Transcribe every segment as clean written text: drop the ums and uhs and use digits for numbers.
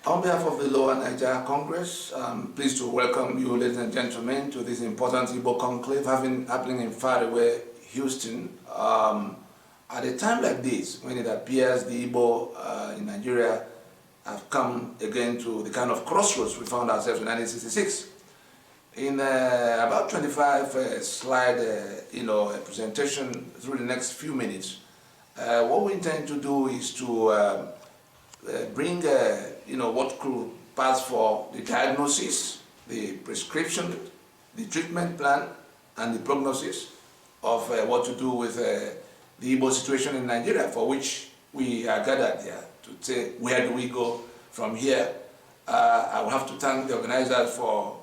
On behalf of the Lower Niger Congress, I'm pleased to welcome you, ladies and gentlemen, to this important Igbo Conclave happening in faraway Houston. At a time like this, when it appears the Igbo in Nigeria have come again to the kind of crossroads we found ourselves in 1966. In about 25 slide, presentation through the next few minutes, what we intend to do is to bring, what could pass for the diagnosis, the prescription, the treatment plan, and the prognosis of what to do with the Igbo situation in Nigeria, for which we are gathered here to say, where do we go from here? I will have to thank the organizers for,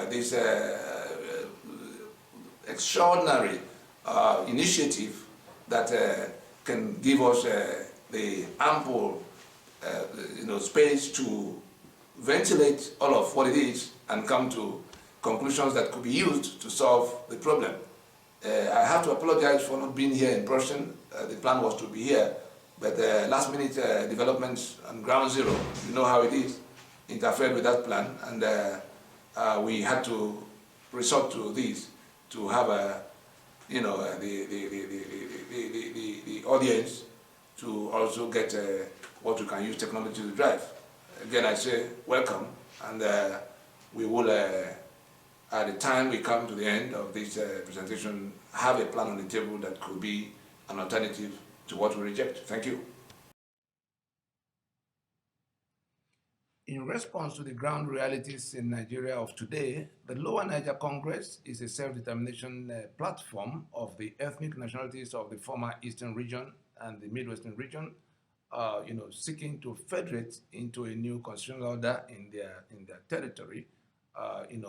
this extraordinary initiative that can give us the ample space to ventilate all of what it is and come to conclusions that could be used to solve the problem. I have to apologize for not being here in person. The plan was to be here, but last minute developments on ground zero, you know how it is, interfered with that plan, and we had to resort to this to have the audience to also get what we can use technology to drive. Again, I say welcome, and we will, at the time we come to the end of this presentation, have a plan on the table that could be an alternative to what we reject. Thank you. In response to the ground realities in Nigeria of today, the Lower Niger Congress is a self-determination platform of the ethnic nationalities of the former Eastern region and the Midwestern region, seeking to federate into a new constitutional order in their territory, in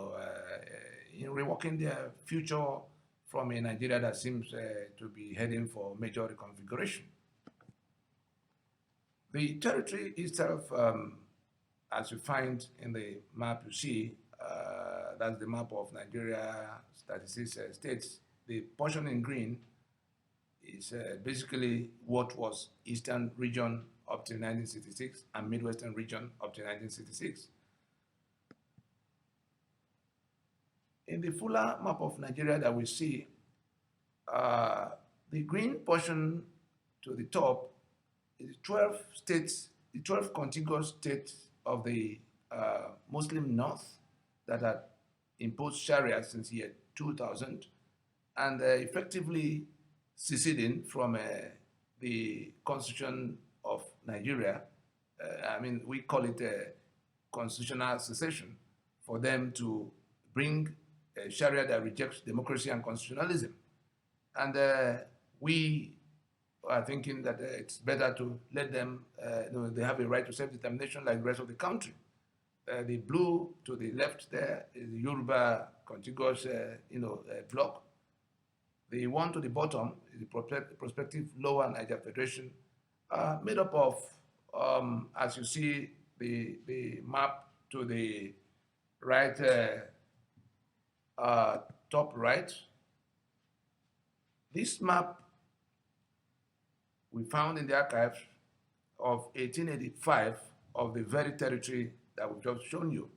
reworking their future from a Nigeria that seems to be heading for major reconfiguration. The territory itself, as you find in the map you see, that's the map of Nigeria, 36 states. The portion in green is basically what was Eastern region up to 1966 and Midwestern region up to 1966. In the fuller map of Nigeria that we see, the green portion to the top is 12 states, the 12 contiguous states of the Muslim North that had imposed Sharia since year 2000 and effectively seceding from the Constitution of Nigeria. We call it a constitutional secession, for them to bring a Sharia that rejects democracy and constitutionalism. And we are thinking that it's better to let them, they have a right to self-determination like the rest of the country. The blue to the left there is the Yoruba contiguous, bloc. The one to the bottom is the prospective Lower Niger Federation, made up of, as you see, the map to the right, top right. This map we found in the archives of 1885 of the very territory that we've just shown you,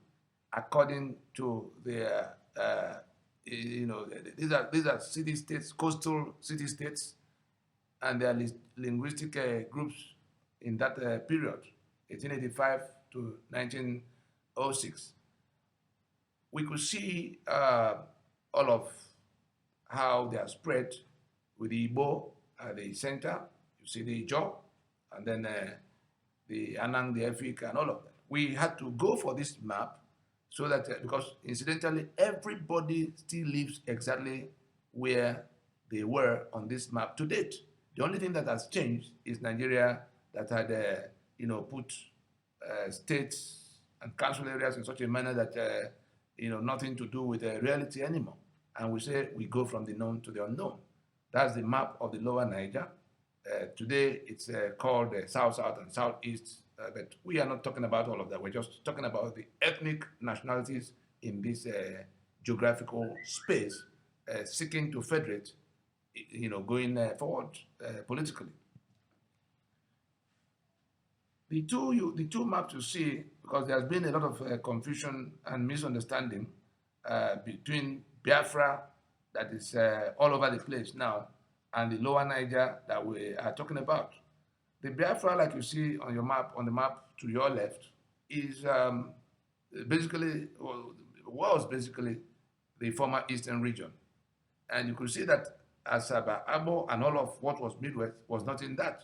according to the these are city-states, coastal city-states, and their linguistic groups in that period, 1885 to 1906. We could see all of how they are spread, with the Igbo at the center. You see the Ijaw, and then the Anang, the Efik, and all of that. We had to go for this map so that, because incidentally, everybody still lives exactly where they were on this map to date. The only thing that has changed is Nigeria that had, put states and council areas in such a manner that, nothing to do with reality anymore. And we say we go from the known to the unknown. That's the map of the Lower Niger. Today, it's called South, South, and Southeast, but we are not talking about all of that. We're just talking about the ethnic nationalities in this geographical space, seeking to federate, going forward politically. The two maps you see, because there's been a lot of confusion and misunderstanding between Biafra, that is all over the place now, and the lower Niger that we are talking about. The Biafra, like you see on your map, on the map to your left, is basically, was basically the former eastern region. And you could see that Asaba, Abo, and all of what was Midwest was not in that.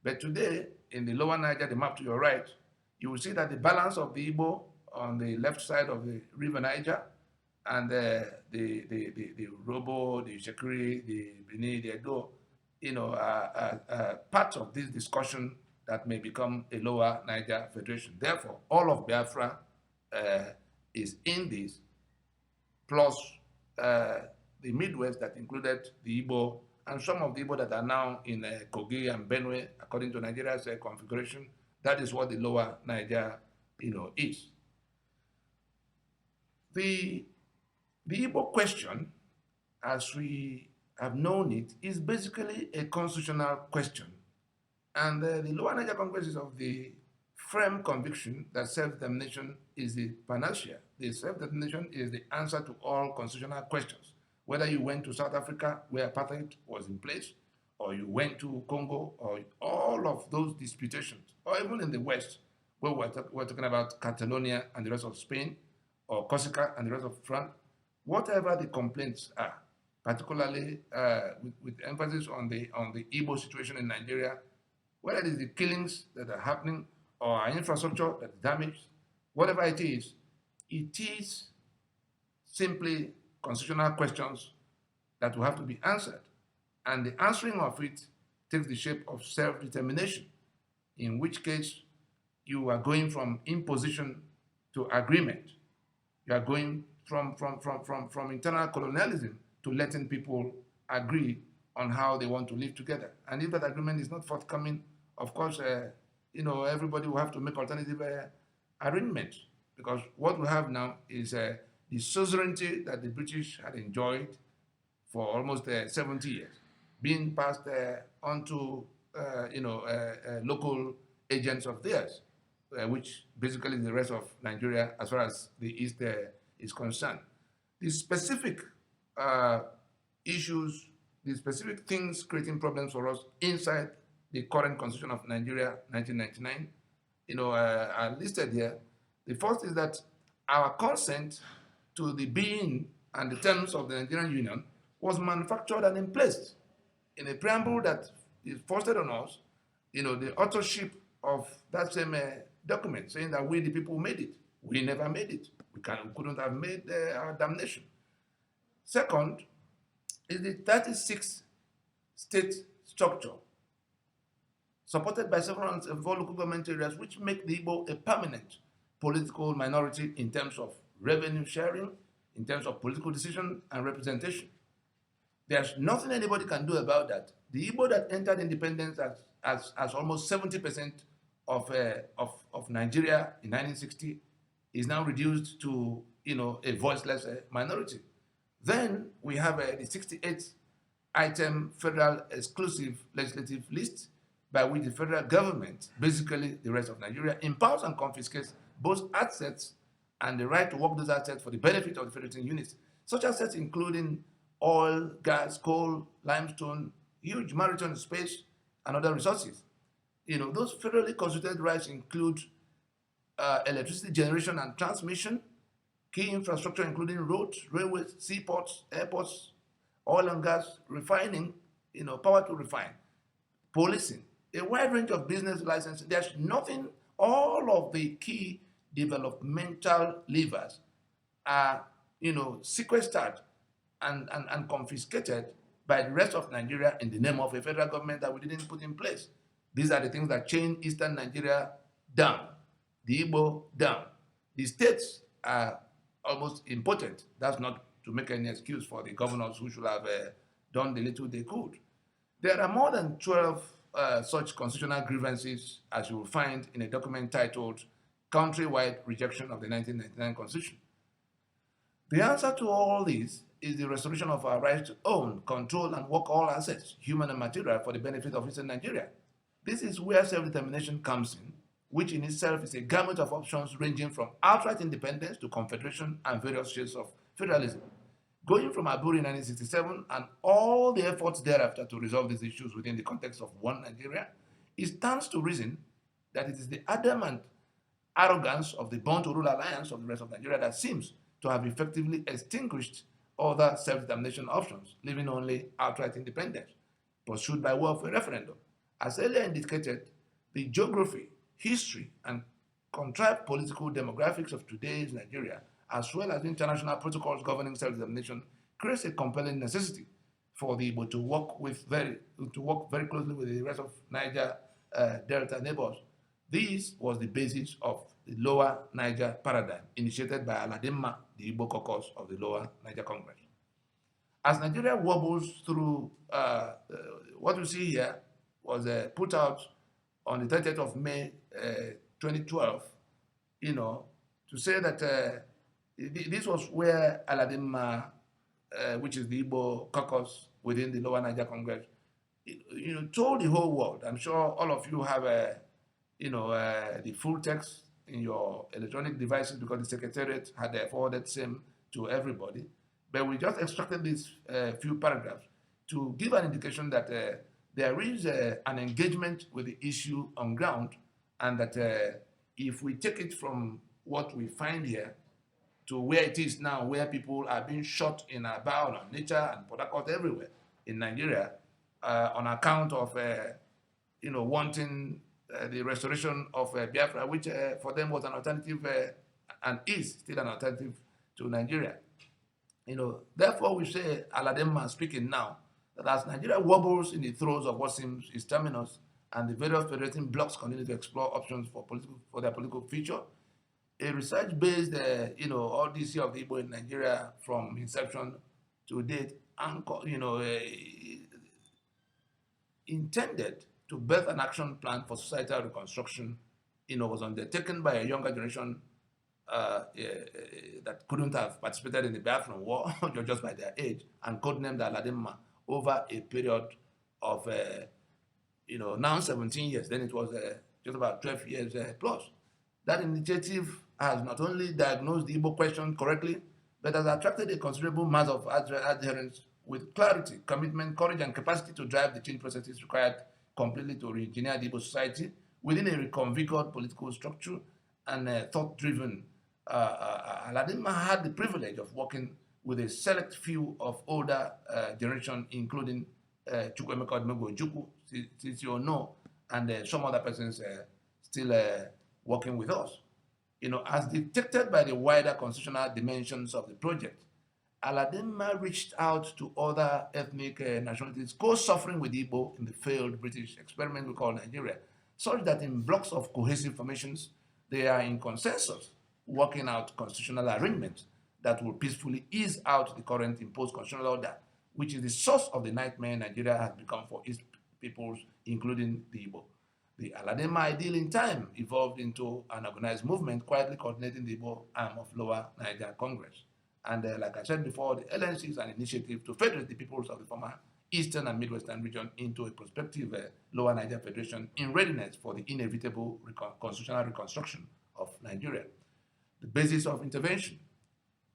But today, in the lower Niger, the map to your right, you will see that the balance of the Igbo on the left side of the river Niger, and the Robo, the Shekiri, the Bini, the Edo, part of this discussion that may become a lower Niger Federation. Therefore, all of Biafra is in this, plus the Midwest that included the Igbo and some of the Igbo that are now in Kogi and Benue, according to Nigeria's configuration. That is what the lower Niger, is. The Igbo question, as we have known it, is basically a constitutional question. And the lower Niger Congress is of the firm conviction that self-determination is the panacea. The self-determination is the answer to all constitutional questions. Whether you went to South Africa, where apartheid was in place, or you went to Congo, or all of those disputations, or even in the West, where we're talking about Catalonia and the rest of Spain, or Corsica and the rest of France, whatever the complaints are, particularly with emphasis on the Igbo situation in Nigeria, whether it is the killings that are happening or our infrastructure that is damaged, whatever it is simply constitutional questions that will have to be answered. And the answering of it takes the shape of self-determination, in which case you are going from imposition to agreement. You are going from internal colonialism to letting people agree on how they want to live together. And if that agreement is not forthcoming, of course, everybody will have to make alternative arrangements. Because what we have now is the suzerainty that the British had enjoyed for almost 70 years, being passed on to local agents of theirs, which basically is the rest of Nigeria as far as the East is concerned. The specific issues, the specific things creating problems for us inside the current Constitution of Nigeria, 1999, are listed here. The first is that our consent to the being and the terms of the Nigerian Union was manufactured and in place in a preamble that is foisted on us, the authorship of that same document saying that we, the people, made it. We never made it. We couldn't have made our damnation. Second is the 36 state structure supported by several local government areas, which make the Igbo a permanent political minority in terms of revenue sharing, in terms of political decision and representation. There's nothing anybody can do about that. The Igbo that entered independence as almost 70% of Nigeria in 1960 is now reduced to a voiceless minority. Then we have the 68th item federal exclusive legislative list, by which the federal government, basically the rest of Nigeria, empowers and confiscates both assets and the right to work those assets for the benefit of the federating units. Such assets including oil, gas, coal, limestone, huge maritime space, and other resources. Those federally constituted rights include electricity generation and transmission, key infrastructure including roads, railways, seaports, airports, oil and gas, refining, power to refine, policing, a wide range of business licenses. There's nothing, all of the key developmental levers are, sequestered and confiscated by the rest of Nigeria in the name of a federal government that we didn't put in place. These are the things that chain Eastern Nigeria down, the Igbo down. The states are almost impotent. That's not to make any excuse for the governors who should have done the little they could. There are more than 12 such constitutional grievances, as you will find in a document titled Countrywide Rejection of the 1999 Constitution. The answer to all this is the restoration of our right to own, control, and work all assets, human and material, for the benefit of Eastern Nigeria. This is where self-determination comes in, which in itself is a gamut of options ranging from outright independence to confederation and various shades of federalism. Going from Aburi in 1967 and all the efforts thereafter to resolve these issues within the context of one Nigeria, it stands to reason that it is the adamant arrogance of the born-to-rule alliance of the rest of Nigeria that seems to have effectively extinguished other self-determination options, leaving only outright independence, pursued by way of a referendum. As earlier indicated, the geography, history, and contrived political demographics of today's Nigeria, as well as international protocols governing self-determination, creates a compelling necessity for the Igbo to work very closely with the rest of Niger Delta neighbors. This was the basis of the Lower Niger paradigm initiated by ALADINMA, the Igbo Caucus of the Lower Niger Congress. As Nigeria wobbles through, what you see here was put out on the 30th of May 2012, to say that this was where ALADINMA, which is the Igbo Caucus within the Lower Niger Congress, told the whole world. I'm sure all of you have the full text in your electronic devices because the Secretariat had forwarded same to everybody. But we just extracted these few paragraphs to give an indication that there is an engagement with the issue on ground, and that if we take it from what we find here to where it is now, where people are being shot in Aba, on Nature, and Port Harcourt, everywhere in Nigeria, on account of wanting the restoration of Biafra, which for them was an alternative and is still an alternative to Nigeria. Therefore we say, ALADINMA speaking now, that as Nigeria wobbles in the throes of what seems its terminus, and the various federating blocs continue to explore options for their political future, a research-based, odyssey of the Igbo in Nigeria from inception to date, intended to birth an action plan for societal reconstruction, was undertaken by a younger generation that couldn't have participated in the Biafran War just by their age, and codenamed ALADINMA over a period of, now 17 years. Then it was just about 12 years plus. That initiative has not only diagnosed the Igbo question correctly, but has attracted a considerable mass of adherents with clarity, commitment, courage, and capacity to drive the change processes required completely to re-engineer the Igbo society within a reconfigured political structure and thought-driven. ALADINMA had the privilege of working with a select few of older generation, including Chukwemeka Odumegwu Ojukwu, CCO, and some other persons still working with us. As detected by the wider constitutional dimensions of the project, ALADINMA reached out to other ethnic nationalities co-suffering with Igbo in the failed British experiment we call Nigeria, such that in blocks of cohesive formations, they are in consensus, working out constitutional arrangements that will peacefully ease out the current imposed constitutional order, which is the source of the nightmare Nigeria has become for its peoples, including the Igbo. The ALADINMA ideal in time evolved into an organized movement quietly coordinating the Igbo arm of Lower Niger Congress. And like I said before, the LNC is an initiative to federate the peoples of the former Eastern and Midwestern region into a prospective Lower Niger Federation in readiness for the inevitable constitutional reconstruction of Nigeria. The basis of intervention.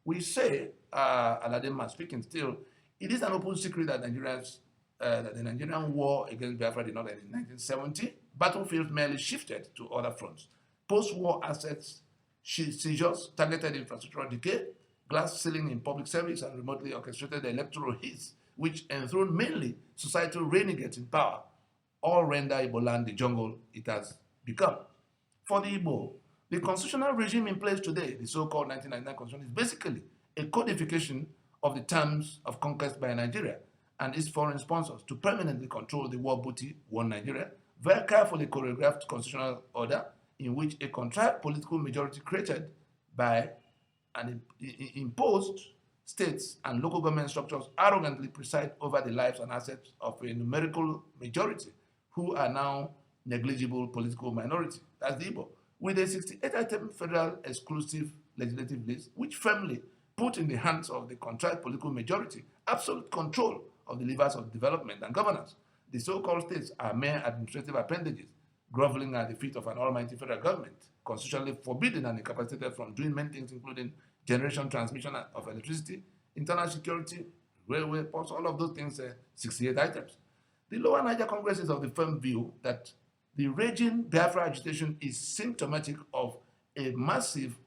We say, ALADINMA speaking still, it is an open secret that the Nigerian war against Biafra did not end in 1970. Battlefields merely shifted to other fronts. Post-war assets seizures, targeted infrastructural decay, glass ceiling in public service, and remotely orchestrated electoral hits, which enthroned mainly societal renegades in power, all render Igbo land the jungle it has become. For the Igbo, the constitutional regime in place today, the so-called 1999 Constitution, is basically a codification of the terms of conquest by Nigeria and its foreign sponsors to permanently control the war booty, one Nigeria, very carefully choreographed constitutional order in which a contrived political majority created by and imposed states and local government structures arrogantly preside over the lives and assets of a numerical majority who are now negligible political minority. That's the Igbo. With a 68-item federal exclusive legislative list, which firmly put in the hands of the contrived political majority absolute control of the levers of development and governance. The so-called states are mere administrative appendages groveling at the feet of an almighty federal government, constitutionally forbidden and incapacitated from doing many things, including generation, transmission of electricity, internal security, railway, ports, all of those things, 68 items. The Lower Niger Congress is of the firm view that the raging Biafra agitation is symptomatic of a massive,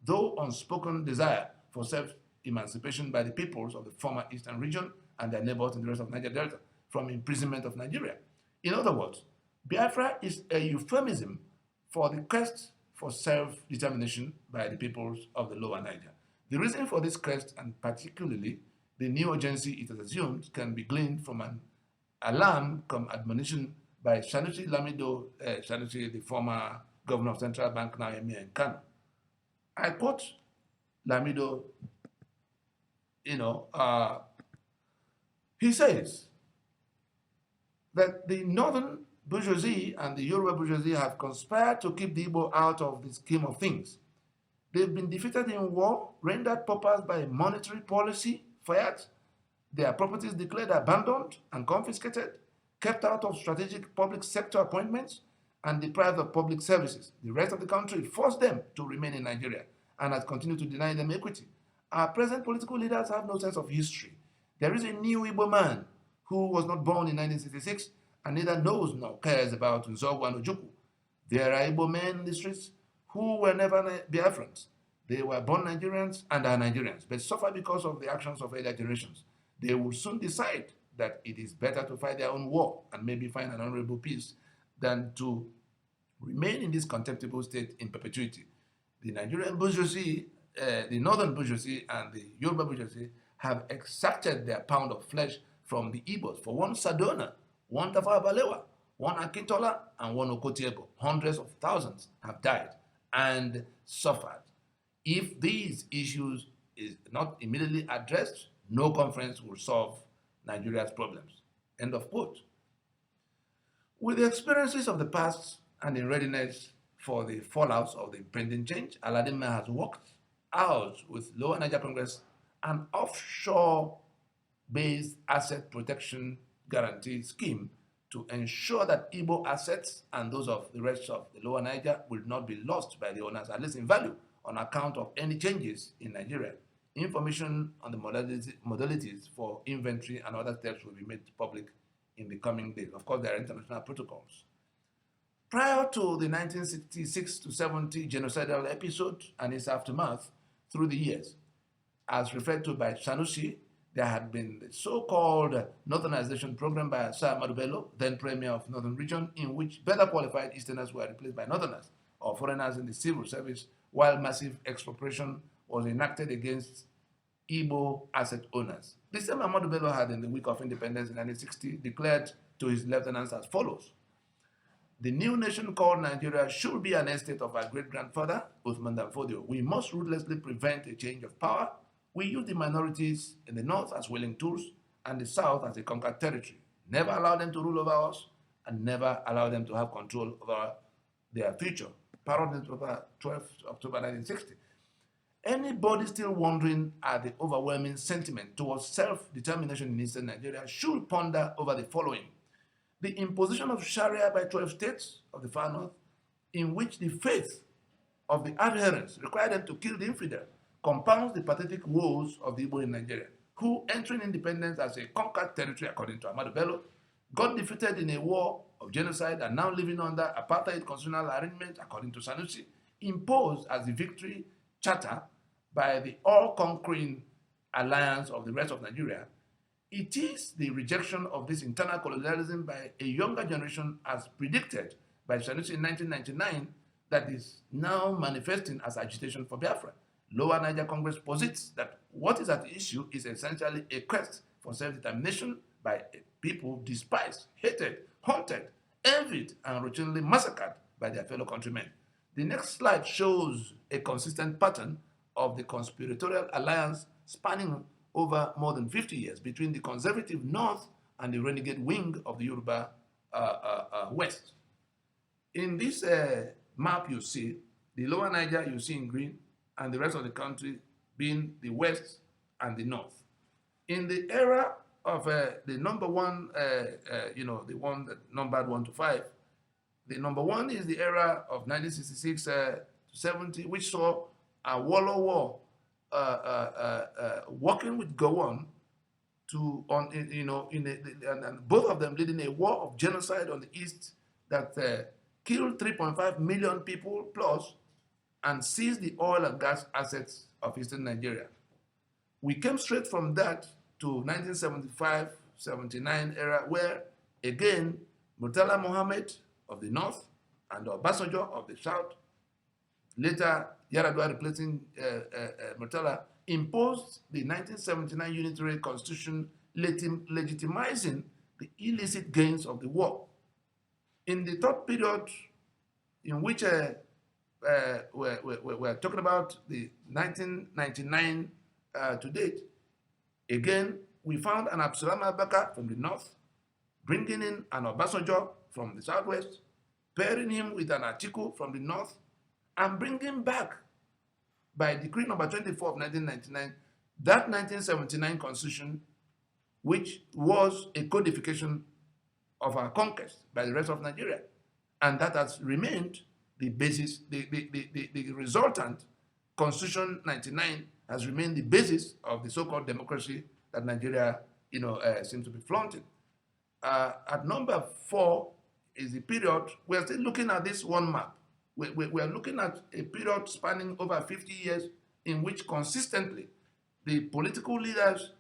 though unspoken, desire for self-emancipation by the peoples of the former eastern region and their neighbors in the rest of Niger Delta from imprisonment of Nigeria. In other words, Biafra is a euphemism for the quest for self-determination by the peoples of the Lower Niger. The reason for this quest, and particularly the new urgency it has assumed, can be gleaned from an alarm come admonition by SANUSI LAMIDO, SANUSI, the former governor of Central Bank, now Emir in Kano. I quote LAMIDO, he says that the northern bourgeoisie and the Yoruba bourgeoisie have conspired to keep the Igbo out of the scheme of things. They've been defeated in war, rendered paupers by monetary policy, fiat, their properties declared abandoned and confiscated, kept out of strategic public sector appointments, and deprived of public services. The rest of the country forced them to remain in Nigeria and has continued to deny them equity. Our present political leaders have no sense of history. There is a new Igbo man who was not born in 1966 and neither knows nor cares about Nzogwu and Ojukwu. There are Igbo men in the streets who were never Biafrans. They were born Nigerians and are Nigerians, but suffer because of the actions of earlier generations. They will soon decide that it is better to fight their own war and maybe find an honorable peace than to remain in this contemptible state in perpetuity. The Nigerian bourgeoisie, the northern bourgeoisie and the Yoruba bourgeoisie have exacted their pound of flesh from the Igbos for one Sadona, one Tafawa Balewa, one Akintola, and one Okotiebo. Hundreds of thousands have died and suffered. If these issues is not immediately addressed, no conference will solve Nigeria's problems. End of quote. With the experiences of the past and in readiness for the fallouts of the impending change, ALADINMA has worked out with Lower Niger Congress an offshore-based asset protection guarantee scheme to ensure that Igbo assets and those of the rest of the Lower Niger will not be lost by the owners, at least in value, on account of any changes in Nigeria. Information on the modalities for inventory and other steps will be made public in the coming days. Of course, there are international protocols. Prior to the 1966 to 70 genocidal episode and its aftermath through the years, as referred to by SANUSI, there had been the so-called Northernization program by Sir AHMADU Bello, then Premier of Northern Region, in which better qualified Easterners were replaced by Northerners or foreigners in the civil service, while massive expropriation was enacted against Igbo asset owners. The same AHMADU Bello had, in the week of independence in 1960, declared to his lieutenants as follows: the new nation called Nigeria should be an estate of our great-grandfather, Uthman Dan Fodio. We must ruthlessly prevent a change of power. We use the minorities in the north as willing tools and the south as a conquered territory. Never allow them to rule over us and never allow them to have control over their future. Parrot newspaper, 12th October 1960. Anybody still wondering at the overwhelming sentiment towards self-determination in eastern Nigeria should ponder over the following: the imposition of Sharia by 12 states of the far north, in which the faith of the adherents require them to kill the infidel, compounds the pathetic woes of the Igbo in Nigeria, who, entering independence as a conquered territory according to AHMADU Bello, got defeated in a war of genocide and now living under apartheid constitutional arrangement according to SANUSI, imposed as the victory charter by the all-conquering alliance of the rest of Nigeria. It is the rejection of this internal colonialism by a younger generation, as predicted by SANUSI in 1999, that is now manifesting as agitation for Biafra. Lower Niger Congress posits that what is at issue is essentially a quest for self-determination by a people despised, hated, haunted, envied, and routinely massacred by their fellow countrymen. The next slide shows a consistent pattern of the conspiratorial alliance spanning over more than 50 years between the conservative north and the renegade wing of the Yoruba west. In this map you see, the Lower Niger you see in green, and the rest of the country being the west and the north. In the era of the number one, the one that numbered 1 to 5, The number one is the era of 1966 to 70, which saw a Wallo War working with Gowon to, and both of them leading a war of genocide on the east that killed 3.5 million people plus and seized the oil and gas assets of eastern Nigeria. We came straight from that to 1975-79 era, where again Murtala Mohammed of the north and Obasanjo of the south, later Yaradua replacing Murtala, imposed the 1979 unitary constitution legitimizing the illicit gains of the war. In the third period, in which we're talking about the 1999 to date, again, we found an Absalom Abaka from the north, bringing in an Obasanjo from the southwest, pairing him with an Atiku from the north, and bringing back, by decree number 24 of 1999, that 1979 constitution, which was a codification of our conquest by the rest of Nigeria. And that has remained the basis, the resultant Constitution 99 has remained the basis of the so-called democracy that Nigeria, seems to be flaunting. At number 4 is the period, we're still looking at this one map. We're looking at a period spanning over 50 years in which consistently the political leaders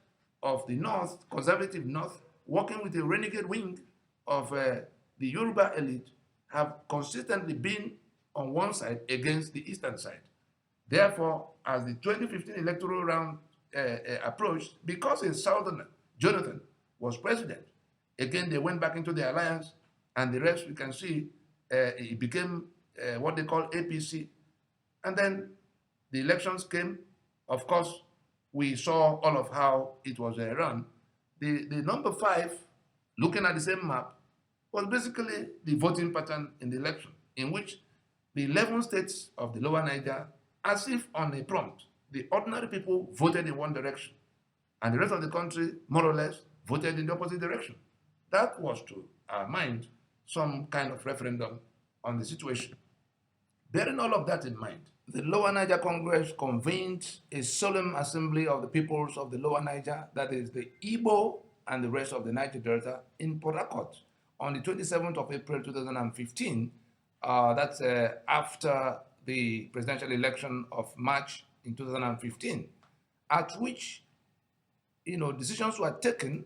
of the North, conservative North, working with a renegade wing of the Yoruba elite, have consistently been on one side against the eastern side. Therefore, as the 2015 electoral round approached, because a southerner, Jonathan, was president, again they went back into the alliance, and the rest we can see it became what they call APC. And then the elections came. Of course, we saw all of how it was run. The number 5, looking at the same map, was basically the voting pattern in the election, in which the 11 states of the lower Niger, as if on a prompt, the ordinary people voted in one direction, and the rest of the country, more or less, voted in the opposite direction. That was, to our mind, some kind of referendum on the situation. Bearing all of that in mind, the Lower Niger Congress convened a solemn assembly of the peoples of the Lower Niger, that is the Igbo and the rest of the Niger Delta, in Port Harcourt on the 27th of April 2015. That's after the presidential election of March in 2015, at which decisions were taken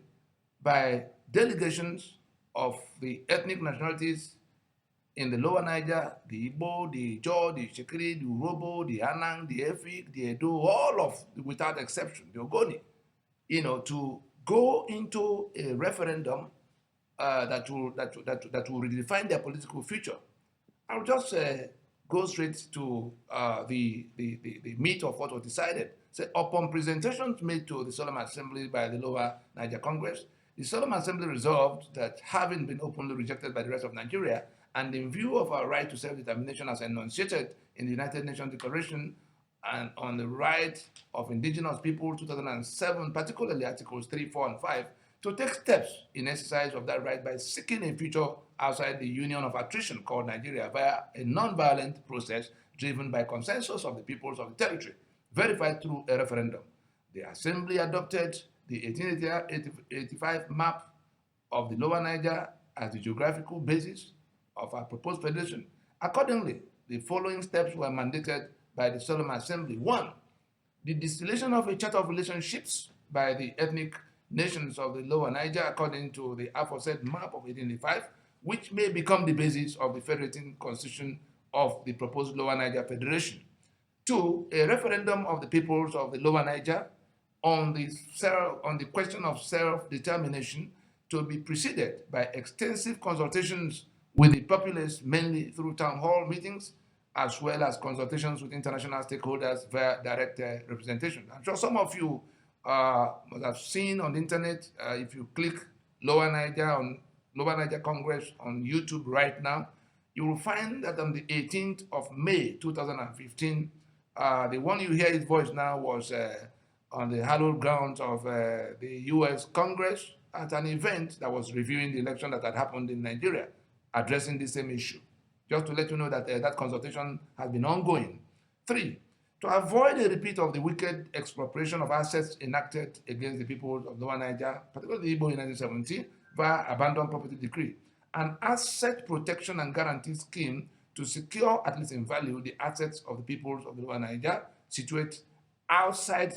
by delegations of the ethnic nationalities in the Lower Niger, the Igbo, the Ijaw, the Shekiri, the Urobo, the Anang, the Efik, the Edo, all of, without exception, the Ogoni, to go into a referendum that will redefine their political future. I'll just go straight to the meat of what was decided. So, upon presentations made to the Solemn Assembly by the Lower Niger Congress, the Solemn Assembly resolved that, having been openly rejected by the rest of Nigeria, and in view of our right to self-determination as enunciated in the United Nations Declaration and on the right of indigenous people 2007, particularly Articles 3, 4, and 5, to take steps in exercise of that right by seeking a future outside the union of attrition called Nigeria via a non-violent process driven by consensus of the peoples of the territory, verified through a referendum. The Assembly adopted the 1885 map of the Lower Niger as the geographical basis of our proposed federation. Accordingly, the following steps were mandated by the Solemn Assembly. 1, the distillation of a chart of relationships by the ethnic nations of the Lower Niger according to the aforesaid map of 1885, which may become the basis of the federating constitution of the proposed Lower Niger Federation. 2, a referendum of the peoples of the Lower Niger on the question of self-determination, to be preceded by extensive consultations with the populace, mainly through town hall meetings, as well as consultations with international stakeholders via direct representation. I'm sure some of you must have seen on the internet, if you click Lower Niger Congress on YouTube right now, you will find that on the 18th of May 2015, the one you hear his voice now was on the hallowed grounds of the US Congress at an event that was reviewing the election that had happened in Nigeria, addressing the same issue. just to let you know that that consultation has been ongoing. 3, to avoid a repeat of the wicked expropriation of assets enacted against the people of Lower Niger, particularly the Igbo in 1970, via abandoned property decree, an asset protection and guarantee scheme to secure, at least in value, the assets of the peoples of the Lower Niger situated outside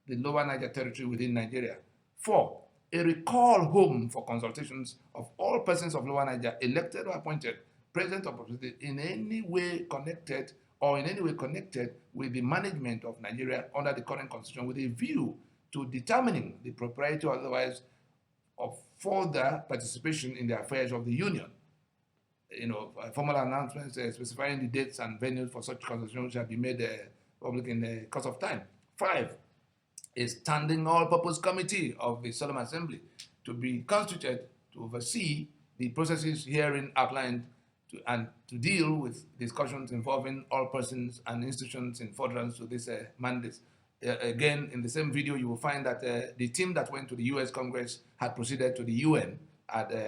the Lower Niger territory within Nigeria. 4, a recall home for consultations of all persons of Lower Niger, elected or appointed, present or proceeded, in any way connected with the management of Nigeria under the current constitution, with a view to determining the propriety or otherwise of further participation in the affairs of the Union. Formal announcements specifying the dates and venues for such consultations shall be made public in the course of time. 5, a standing all-purpose committee of the Solemn Assembly to be constituted to oversee the processes herein outlined and to deal with discussions involving all persons and institutions in furtherance to this mandate. Again, in the same video, you will find that the team that went to the U.S. Congress had proceeded to the UN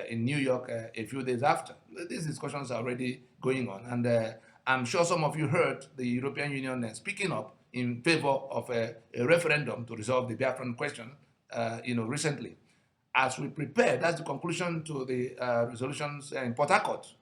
in New York a few days after. These discussions are already going on, and I'm sure some of you heard the European Union speaking up in favor of a referendum to resolve the Biafran question, recently. As we prepare, that's the conclusion to the resolutions in Port Harcourt.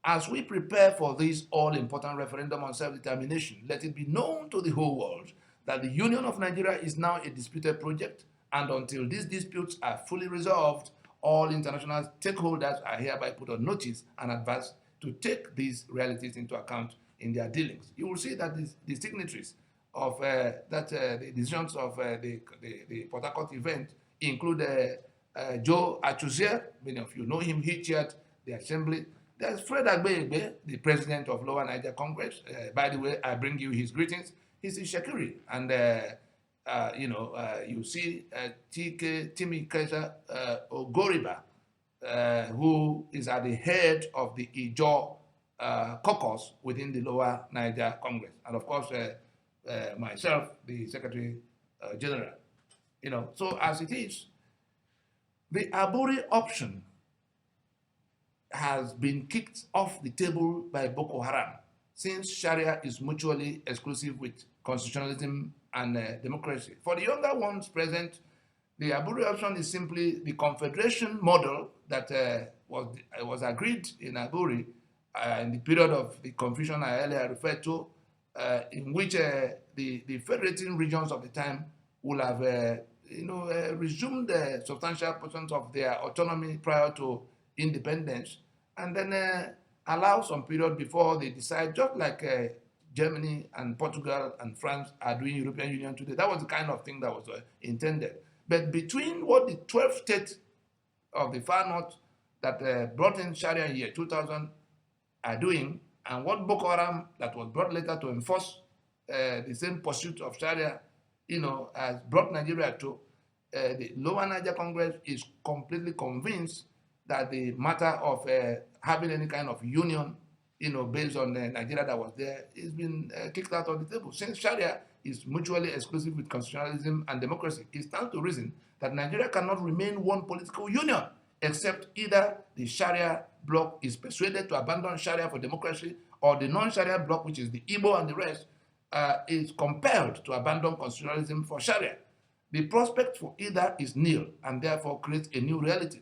As we prepare for this all-important referendum on self-determination, let it be known to the whole world that the Union of Nigeria is now a disputed project, and until these disputes are fully resolved, all international stakeholders are hereby put on notice and advised to take these realities into account in their dealings. You will see that the signatories of the decisions of the Port Harcourt event include Joe Achuzier, many of you know him, he chaired the assembly. There's Fred Agbeegbe, the president of Lower Niger Congress. By the way, I bring you his greetings. He's in Shekiri. And, you see Timi Kesa Ogoriba, who is at the head of the Ijo Caucus within the Lower Niger Congress. And, of course, myself, the Secretary General. So as it is, the Aburi option has been kicked off the table by Boko Haram, since Sharia is mutually exclusive with constitutionalism and democracy. For the younger ones present, the Aburi option is simply the confederation model that was agreed in Aburi in the period of the confusion I earlier referred to, in which the federating regions of the time will have resumed substantial portions of their autonomy prior to independence, and then allow some period before they decide, just like Germany and Portugal and France are doing European Union today. That was the kind of thing that was intended. But between what the 12 states of the far north that brought in Sharia in year 2000 are doing, and what Boko Haram that was brought later to enforce the same pursuit of Sharia, has brought Nigeria to, the Lower Niger Congress is completely convinced that the matter of having any kind of union, based on Nigeria that was there, has been kicked out of the table. Since Sharia is mutually exclusive with constitutionalism and democracy, it stands to reason that Nigeria cannot remain one political union, except either the Sharia bloc is persuaded to abandon Sharia for democracy, or the non-Sharia bloc, which is the Igbo and the rest, is compelled to abandon constitutionalism for Sharia. The prospect for either is nil, and therefore creates a new reality.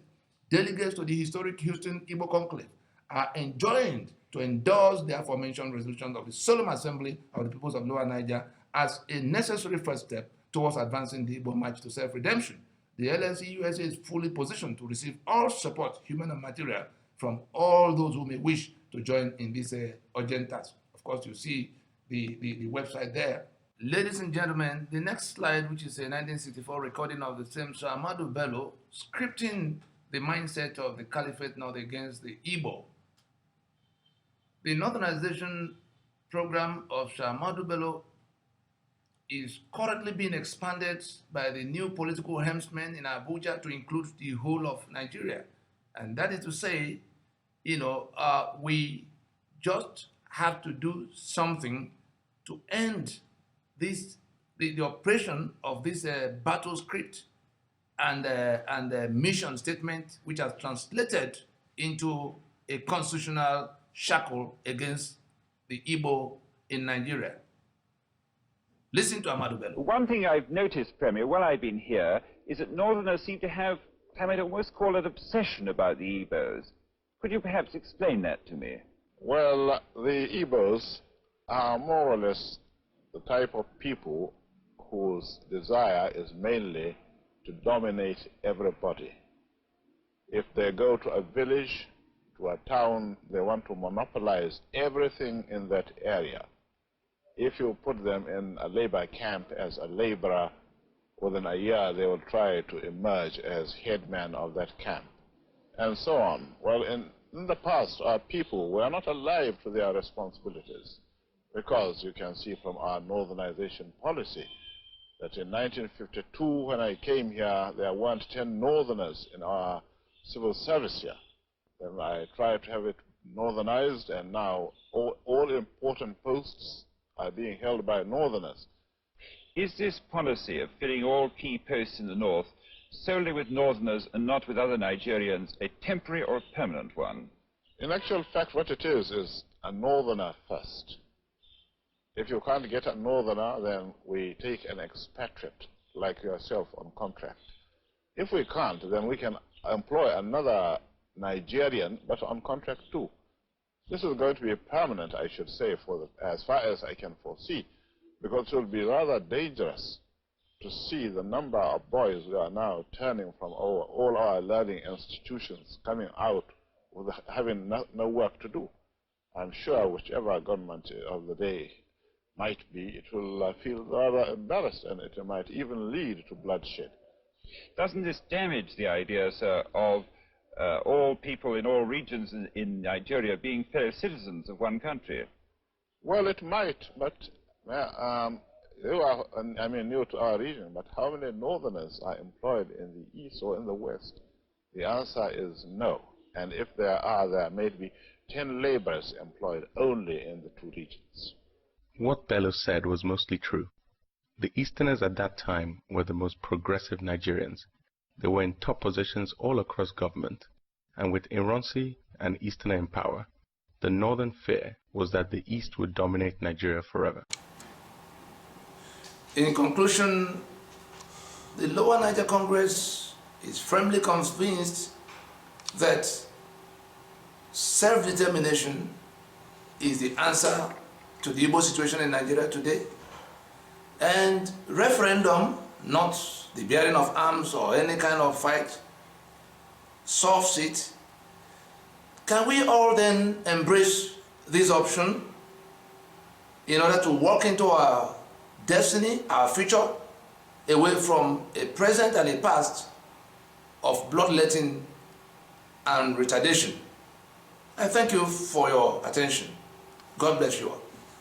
Delegates to the historic Houston Igbo Conclave are enjoined to endorse the aforementioned resolutions of the Solemn Assembly of the Peoples of Lower Niger as a necessary first step towards advancing the Igbo march to self-redemption. The LNC USA is fully positioned to receive all support, human and material, from all those who may wish to join in this urgent task. Of course, you see the website there. Ladies and gentlemen, the next slide, which is a 1964 recording of the same Sir AHMADU Bello, scripting the mindset of the Caliphate North against the Igbo. The Northernization program of Sir AHMADU Bello is currently being expanded by the new political helmsmen in Abuja to include the whole of Nigeria. And that is to say, we just have to do something to end this, the operation of this battle script and mission statement, which has translated into a constitutional shackle against the Igbo in Nigeria. Listen to AHMADU Bello. One thing I've noticed, Premier, while I've been here, is that Northerners seem to have, I might almost call it, obsession about the Igbos. Could you perhaps explain that to me? Well, the Igbos are more or less the type of people whose desire is mainly to dominate everybody. If they go to a village, to a town, they want to monopolize everything in that area. If you put them in a labor camp as a laborer, within a year they will try to emerge as headman of that camp, and so on. Well, in the past, our people were not alive to their responsibilities, because you can see from our northernization policy that in 1952, when I came here, there weren't 10 northerners in our civil service here. Then I tried to have it northernized, and now all important posts are being held by northerners. Is this policy of filling all key posts in the north solely with northerners and not with other Nigerians a temporary or a permanent one? In actual fact, what it is a northerner first. If you can't get a northerner, then we take an expatriate like yourself on contract. If we can't, then we can employ another Nigerian, but on contract too. This is going to be permanent, I should say, as far as I can foresee, because it will be rather dangerous to see the number of boys who are now turning from all our learning institutions, coming out with having no work to do. I'm sure whichever government of the day might be, it will feel rather embarrassed, and it might even lead to bloodshed. Doesn't this damage the idea, sir, of all people in all regions in Nigeria being fellow citizens of one country? Well, it might, but you are, I mean, new to our region, but how many northerners are employed in the east or in the west? The answer is no. And if there are, there may be 10 laborers employed only in the two regions. What Bello said was mostly true. The Easterners at that time were the most progressive Nigerians. They were in top positions all across government, and with Ironsi and Easterner in power, the northern fear was that the East would dominate Nigeria forever. In conclusion, the Lower Niger Congress is firmly convinced that self-determination is the answer to the Igbo situation in Nigeria today, and referendum, not the bearing of arms or any kind of fight, solves it. Can we all then embrace this option in order to walk into our destiny, our future, away from a present and a past of bloodletting and retardation? I thank you for your attention. God bless you all.